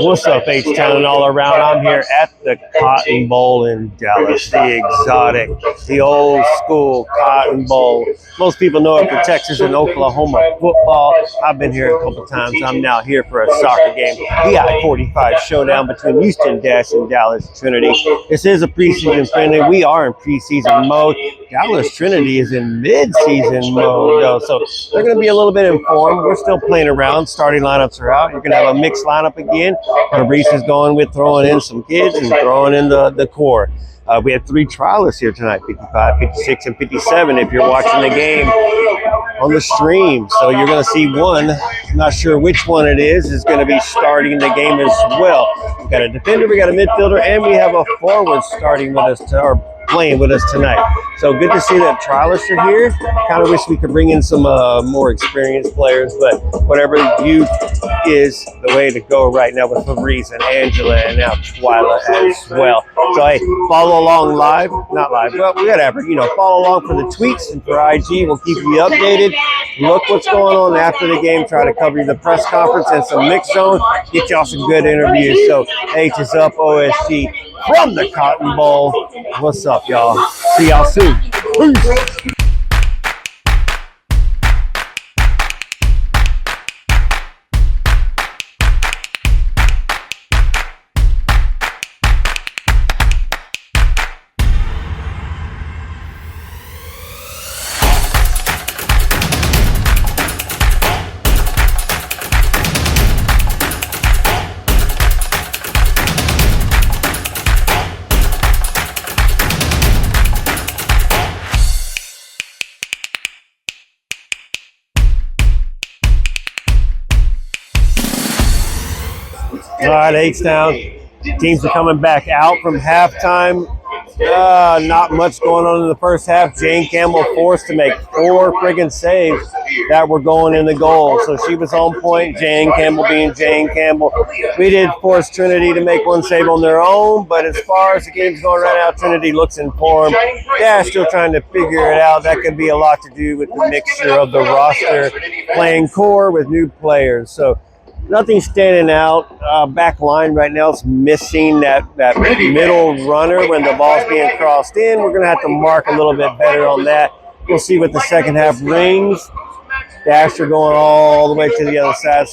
What's up, H-Town and all around? I'm here at the Cotton Bowl in Dallas, the exotic, the old school Cotton Bowl. Most people know it for Texas and Oklahoma football. I've been here a couple times. I'm now here for a soccer game, the I-45 Showdown between Houston Dash and Dallas Trinity. This is a preseason friendly. We are in preseason mode. Dallas Trinity is in mid-season mode, though, so they're going to be a little bit informed. We're still playing around. Starting lineups are out. You're going to have a mixed lineup again. Fabrice is going with throwing in some kids and throwing in the core. We have 3 trialists here tonight, 55, 56, and 57 if you're watching the game on the stream. So you're going to see one, I'm not sure which one it is going to be starting the game as well. We've got a defender, we got a midfielder, and we have a forward starting with us, or playing with us tonight. So good to see that trialists are here. Kind of wish we could bring in some more experienced players, but whatever youth is the way to go right now with Fabrice and Angela and now Twyla as well. So hey, follow along live, not live, well, whatever, follow along for the tweets and for IG. We'll keep you updated. Look what's going on after the game. Try to cover the press conference and some mixed zone. Get y'all some good interviews. So H is up, OSG from the Cotton Bowl. What's up, y'all? See y'all soon. Peace. All right, H-Town. Teams are coming back out from halftime. Not much going on in the first half. Jane Campbell forced to make 4 friggin' saves that were going in the goal. So she was on point, Jane Campbell being Jane Campbell. We did force Trinity to make 1 save on their own, but as far as the game's going right now, Trinity looks informed. Yeah, still trying to figure it out. That could be a lot to do with the mixture of the roster, playing core with new players. So nothing standing out. Back line right now is missing that middle runner when the ball's being crossed in. We're going to have to mark a little bit better on that. We'll see what the second half brings. Dasher going all the way to the other side,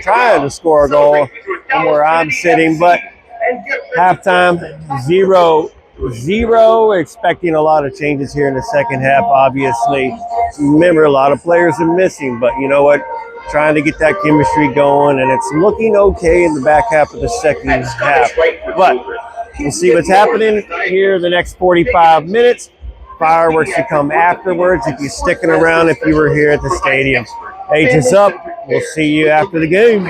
trying to score a goal from where I'm sitting. But halftime, 0-0. Expecting a lot of changes here in the second half, obviously. Remember, a lot of players are missing, but you know what? Trying to get that chemistry going, and it's looking okay in the back half of the second half. But we'll see what's happening here the next 45 minutes. Fireworks to come afterwards if you're sticking around, if you were here at the stadium. H is up. We'll see you after the game.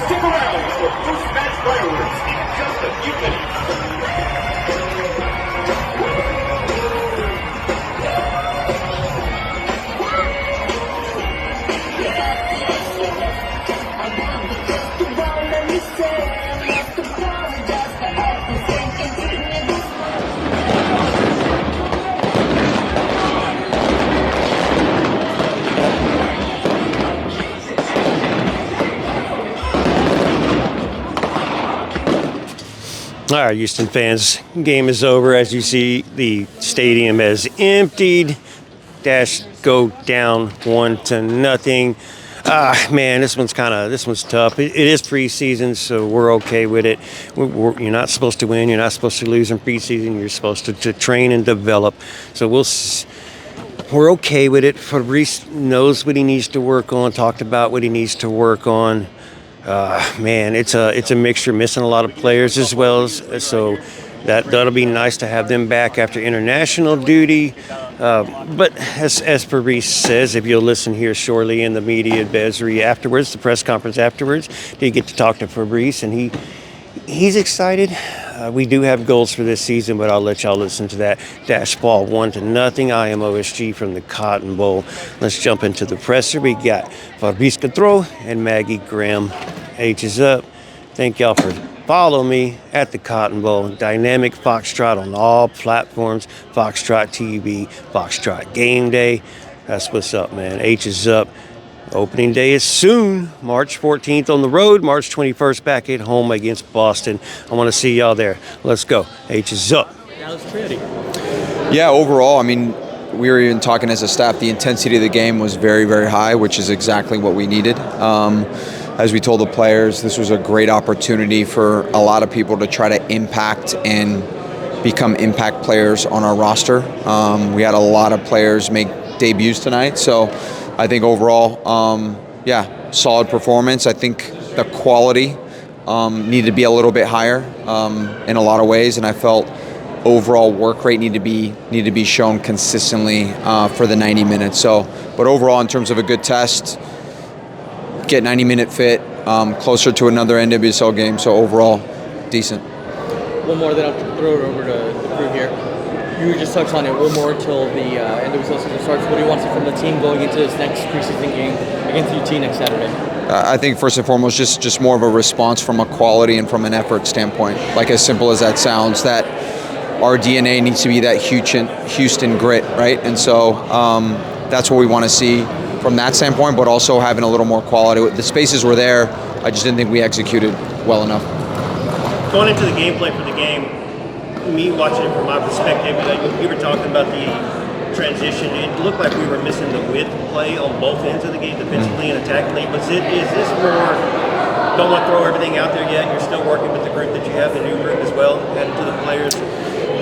Stick around for post-match fireworks in just a few minutes. All right, Houston fans, game is over. As you see, the stadium has emptied. Dash go down 1-0. Man, this one's tough. It is preseason, so we're okay with it. You're not supposed to win. You're not supposed to lose in preseason. You're supposed to train and develop. So we're okay with it. Fabrice knows what he needs to work on. Talked about what he needs to work on. Man, it's a mixture, missing a lot of players as well, so that'll be nice to have them back after international duty. But as Fabrice says, if you'll listen here shortly in the media advisory afterwards, the press conference afterwards, you get to talk to Fabrice, and he's excited. We do have goals for this season, but I'll let y'all listen to that. Dash ball 1-0. I am OSG from the Cotton Bowl. Let's jump into the presser. We got Fabrice Gautrat and Maggie Graham. H is up. Thank y'all for following me at the Cotton Bowl. Dynamic Foxtrot on all platforms. Foxtrot TV, Foxtrot Game Day. That's what's up, man. H is up. Opening day is soon. March 14th on the road. March 21st back at home against Boston. I want to see y'all there. Let's go. H is up. Dallas Trinity. Yeah, overall, I mean, we were even talking as a staff, the intensity of the game was very, very high, which is exactly what we needed. As we told the players, this was a great opportunity for a lot of people to try to impact and become impact players on our roster. We had a lot of players make debuts tonight, so I think overall, solid performance. I think the quality needed to be a little bit higher in a lot of ways, and I felt overall work rate needed to be shown consistently for the 90 minutes. So, but overall, in terms of a good test, get 90-minute fit, closer to another NWSL game. So overall, decent. One more, then I'll throw it over to the crew here. You just touched on it. One more until the NWSL season starts. What do you want to see from the team going into this next preseason game against UT next Saturday? I think first and foremost, just more of a response from a quality and from an effort standpoint. Like as simple as that sounds, that our DNA needs to be that Houston grit, right? And so that's what we want to see from that standpoint, but also having a little more quality. The spaces were there. I just didn't think we executed well enough. Going into the gameplay for the game, me watching it from my perspective, you were talking about the transition. It looked like we were missing the width play on both ends of the game, defensively and attackingly. Is this more, don't want to throw everything out there yet, you're still working with the group that you have, the new group as well, added to the players?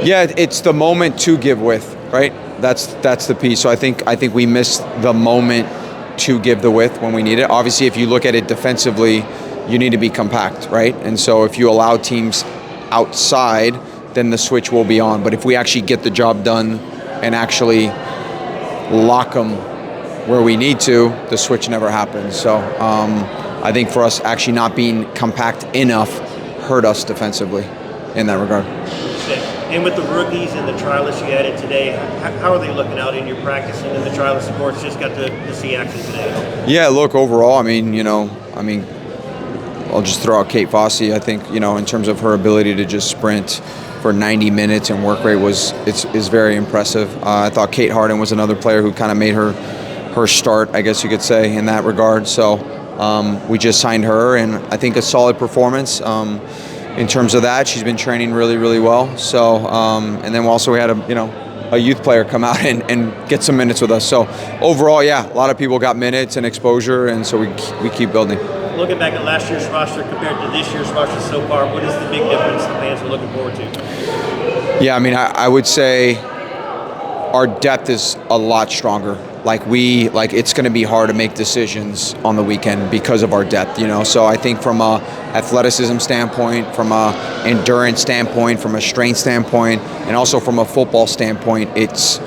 Yeah, it's the moment to give width, right? That's the piece. So I think we missed the moment to give the width when we need it. Obviously, if you look at it defensively, you need to be compact, right? And so if you allow teams outside, then the switch will be on. But if we actually get the job done and actually lock them where we need to, the switch never happens. So I think for us actually not being compact enough hurt us defensively in that regard. And with the rookies and the trialists you added today, how are they looking out in your practice? And then the trialists, of course, just got to see action today. Yeah, look, overall, I'll just throw out Kate Fossey. I think, in terms of her ability to just sprint for 90 minutes and work rate is very impressive. I thought Kate Harden was another player who kind of made her start, I guess you could say, in that regard. So we just signed her, and I think a solid performance. In terms of that, she's been training really, really well. So, and then also we had a youth player come out and get some minutes with us. So overall, yeah, a lot of people got minutes and exposure, and so we keep building. Looking back at last year's roster compared to this year's roster so far, what is the big difference the fans are looking forward to? Yeah, I would say our depth is a lot stronger. It's going to be hard to make decisions on the weekend because of our depth, So I think from a athleticism standpoint, from a endurance standpoint, from a strength standpoint, and also from a football standpoint, it's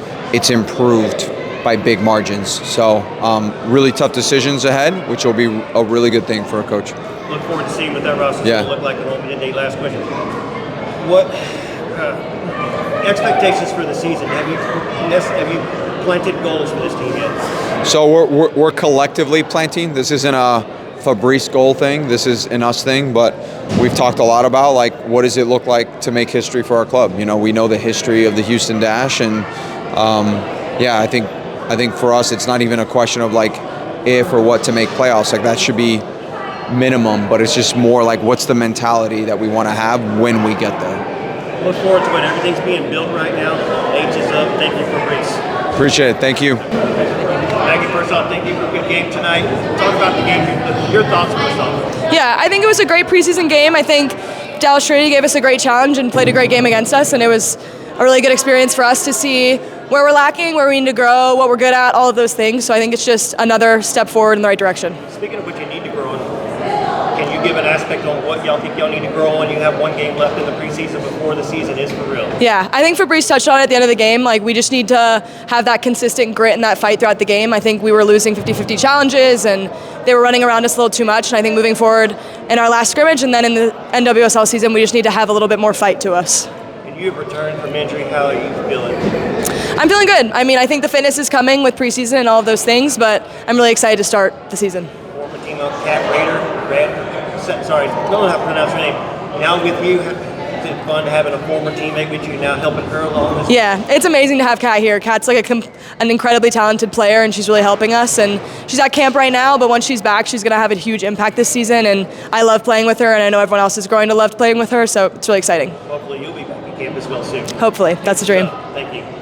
improved by big margins. So really tough decisions ahead, which will be a really good thing for a coach. Look forward to seeing what that roster will look like at opening day. Last question. What expectations for the season? Have you planted goals for this team yet? So we're collectively planting. This isn't a Fabrice goal thing. This is an us thing. But we've talked a lot about what does it look like to make history for our club. We know the history of the Houston Dash, and I think for us it's not even a question of if or what to make playoffs. That should be minimum. But it's just more what's the mentality that we want to have when we get there. Look forward to it. Everything's being built right now. H is up. Thank you, Fabrice. Appreciate it. Thank you. Maggie, first off, thank you for a good game tonight. Talk about the game. Your thoughts first off. Yeah, I think it was a great preseason game. I think Dallas Trinity gave us a great challenge and played a great game against us, and it was a really good experience for us to see where we're lacking, where we need to grow, what we're good at, all of those things. So I think it's just another step forward in the right direction. Speaking of what you need to grow on, can you give an aspect on what y'all think y'all need to grow on? You have one game left in the preseason before the season is for real. Yeah, I think Fabrice touched on it at the end of the game. We just need to have that consistent grit and that fight throughout the game. I think we were losing 50-50 challenges, and they were running around us a little too much. And I think moving forward in our last scrimmage and then in the NWSL season, we just need to have a little bit more fight to us. And you've returned from injury. How are you feeling? I'm feeling good. I think the fitness is coming with preseason and all of those things, but I'm really excited to start the season. Former team of Cat Raider, sorry, don't know how to pronounce her name. Now with you, is it fun having a former teammate with you now helping her along? Yeah, it's amazing to have Kat here. Kat's like an incredibly talented player, and she's really helping us. And she's at camp right now, but once she's back, she's going to have a huge impact this season. And I love playing with her, and I know everyone else is growing to love playing with her, so it's really exciting. Hopefully you'll be back at camp as well soon. Hopefully, that's the dream. Thank you.